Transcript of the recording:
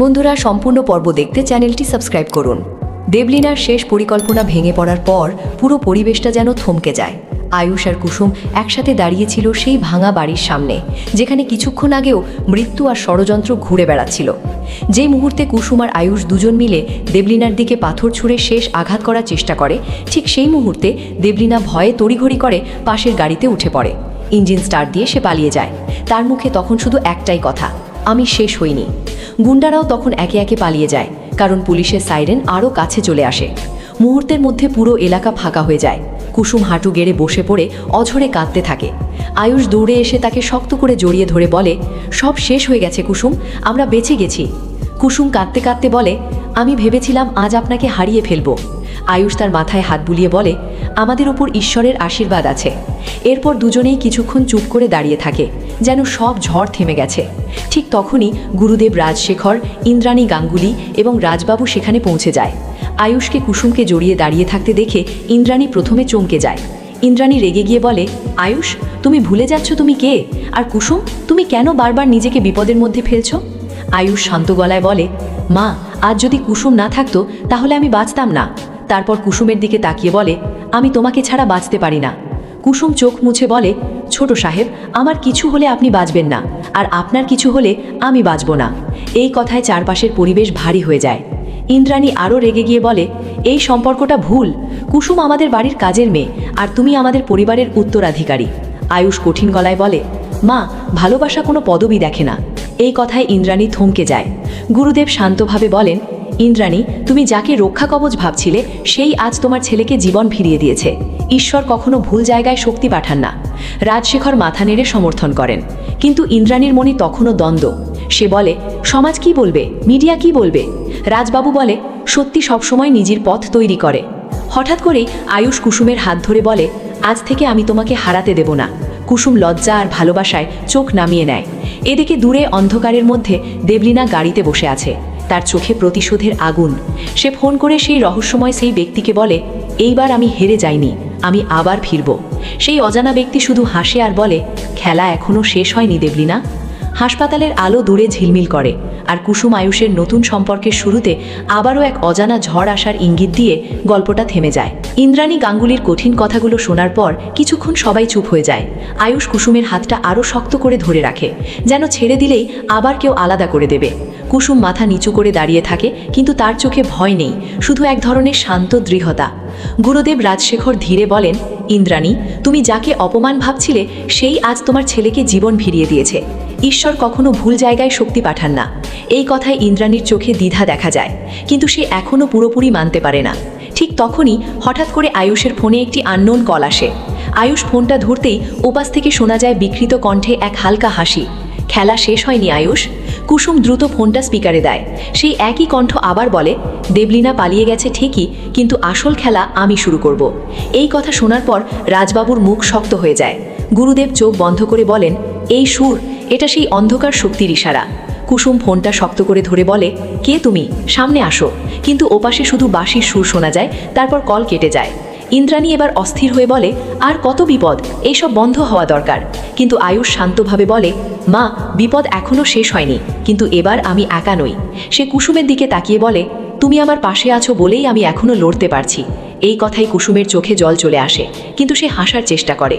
বন্ধুরা, সম্পূর্ণ পর্ব দেখতে চ্যানেলটি সাবস্ক্রাইব করুন। দেবলীনার শেষ পরিকল্পনা ভেঙে পড়ার পর পুরো পরিবেশটা যেন থমকে যায়। আয়ুষ আর কুসুম একসাথে দাঁড়িয়েছিল সেই ভাঙা বাড়ির সামনে, যেখানে কিছুক্ষণ আগেও মৃত্যু আর ষড়যন্ত্র ঘুরে বেড়াচ্ছিল। যে মুহূর্তে কুসুম আর আয়ুষ দুজন মিলে দেবলীনার দিকে পাথর ছুঁড়ে শেষ আঘাত করার চেষ্টা করে, ঠিক সেই মুহূর্তে দেবলীনা ভয়ে তড়িঘড়ি করে পাশের গাড়িতে উঠে পড়ে। ইঞ্জিন স্টার্ট দিয়ে সে পালিয়ে যায়। তার মুখে তখন শুধু একটাই কথা, আমি শেষ হইনি। গুন্ডারাও তখন একে একে পালিয়ে যায়, কারণ পুলিশের সাইরেন আরও কাছে চলে আসে। মুহূর্তের মধ্যে পুরো এলাকা ফাঁকা হয়ে যায়। কুসুম হাঁটু গেড়ে বসে পড়ে অঝরে কাঁদতে থাকে। আয়ুষ দৌড়ে এসে তাকে শক্ত করে জড়িয়ে ধরে বলে, সব শেষ হয়ে গেছে কুসুম, আমরা বেঁচে গেছি। কুসুম কাঁদতে কাঁদতে বলে, আমি ভেবেছিলাম আজ আপনাকে হারিয়ে ফেলব। আয়ুষ তার মাথায় হাত বুলিয়ে বলে, আমাদের ওপর ঈশ্বরের আশীর্বাদ আছে। এরপর দুজনেই কিছুক্ষণ চুপ করে দাঁড়িয়ে থাকে, যেন সব ঝড় থেমে গেছে। ঠিক তখনই গুরুদেব রাজশেখর, ইন্দ্রাণী গাঙ্গুলি এবং রাজবাবু সেখানে পৌঁছে যায়। আয়ুষকে কুসুমকে জড়িয়ে দাঁড়িয়ে থাকতে দেখে ইন্দ্রাণী প্রথমে চমকে যায়। ইন্দ্রাণী রেগে গিয়ে বলে, আয়ুষ, তুমি ভুলে যাচ্ছ তুমি কে? আর কুসুম, তুমি কেন বারবার নিজেকে বিপদের মধ্যে ফেলছো? আয়ুষ শান্ত গলায় বলে, মা, আজ যদি কুসুম না থাকতো তাহলে আমি বাঁচতাম না। তারপর কুসুমের দিকে তাকিয়ে বলে, আমি তোমাকে ছাড়া বাঁচতে পারি না। কুসুম চোখ মুছে বলে, ছোট সাহেব, আমার কিছু হলে আপনি বাঁচবেন না, আর আপনার কিছু হলে আমি বাঁচব না। এই কথায় চারপাশের পরিবেশ ভারী হয়ে যায়। ইন্দ্রাণী আরও রেগে গিয়ে বলে, এই সম্পর্কটা ভুল। কুসুম আমাদের বাড়ির কাজের মেয়ে, আর তুমি আমাদের পরিবারের উত্তরাধিকারী। আয়ুষ কঠিন গলায় বলে, মা, ভালোবাসা কোনো পদবি দেখে না। এই কথায় ইন্দ্রাণী থমকে যায়। গুরুদেব শান্তভাবে বলেন, ইন্দ্রাণী, তুমি যাকে রক্ষা কবচ ভাবছিলে সেই আজ তোমার ছেলেকে জীবন ফিরিয়ে দিয়েছে। ঈশ্বর কখনো ভুল জায়গায় শক্তি পাঠান না। রাজশেখর মাথা নেড়ে সমর্থন করেন, কিন্তু ইন্দ্রাণীর মনে তখনও দ্বন্দ্ব। সে বলে, সমাজ কি বলবে, মিডিয়া কি বলবে? রাজবাবু বলে, সত্যি সবসময় নিজের পথ তৈরি করে। হঠাৎ করেই আয়ুষ কুসুমের হাত ধরে বলে, আজ থেকে আমি তোমাকে হারাতে দেব না। কুসুম লজ্জা আর ভালোবাসায় চোখ নামিয়ে নেয়। এদিকে দূরে অন্ধকারের মধ্যে দেবলীনা গাড়িতে বসে আছে, তার চোখে প্রতিশোধের আগুন। সে ফোন করে সেই রহস্যময় সেই ব্যক্তিকে বলে, এইবার আমি হেরে যাইনি, আমি আবার ফিরব। সেই অজানা ব্যক্তি শুধু হাসে আর বলে, খেলা এখনও শেষ হয়নি দেবলীনা। হাসপাতালের আলো দূরে ঝিলমিল করে, আর কুসুম আয়ুষের নতুন সম্পর্কের শুরুতে আবারও এক অজানা ঝড় আসার ইঙ্গিত দিয়ে গল্পটা থেমে যায়। ইন্দ্রাণী গাঙ্গুলির কঠিন কথাগুলো শোনার পর কিছুক্ষণ সবাই চুপ হয়ে যায়। আয়ুষ কুসুমের হাতটা আরও শক্ত করে ধরে রাখে, যেন ছেড়ে দিলেই আবার কেউ আলাদা করে দেবে। কুসুম মাথা নিচু করে দাঁড়িয়ে থাকে, কিন্তু তার চোখে ভয় নেই, শুধু এক ধরনের শান্ত দৃঢ়তা। গুরুদেব রাজশেখর ধীরে বলেন, ইন্দ্রাণী, তুমি যাকে অপমান ভাবছিলে সেই আজ তোমার ছেলেকে জীবন ফিরিয়ে দিয়েছে। ঈশ্বর কখনো ভুল জায়গায় শক্তি পাঠান না। এই কথায় ইন্দ্রাণীর চোখে দ্বিধা দেখা যায়, কিন্তু সে এখনও পুরোপুরি মানতে পারে না। ঠিক তখনই হঠাৎ করে আয়ুষের ফোনে একটি আননোন কল আসে। আয়ুষ ফোনটা ধরতেই ওপাশ থেকে শোনা যায় বিকৃত কণ্ঠে এক হালকা হাসি। খেলা শেষ হয়নি আয়ুষ। কুসুম দ্রুত ফোনটা স্পিকারে দেয়। সেই একই কণ্ঠ আবার বলে, দেবলীনা পালিয়ে গেছে ঠিকই, কিন্তু আসল খেলা আমি শুরু করব। এই কথা শোনার পর রাজবাবুর মুখ শক্ত হয়ে যায়। গুরুদেব চোখ বন্ধ করে বলেন, এই সুর, এটা সেই অন্ধকার শক্তির ইশারা। কুসুম ফোনটা শক্ত করে ধরে বলে, কে তুমি? সামনে আসো। কিন্তু ওপাশে শুধু বাঁশির সুর শোনা যায়, তারপর কল কেটে যায়। ইন্দ্রাণী এবার অস্থির হয়ে বলে, আর কত বিপদ, এইসব বন্ধ হওয়া দরকার। কিন্তু আয়ুষ শান্তভাবে বলে, মা, বিপদ এখনও শেষ হয়নি, কিন্তু এবার আমি একা নই। সে কুসুমের দিকে তাকিয়ে বলে, তুমি আমার পাশে আছো বলেই আমি এখনও লড়তে পারছি। এই কথাই কুসুমের চোখে জল চলে আসে, কিন্তু সে হাসার চেষ্টা করে।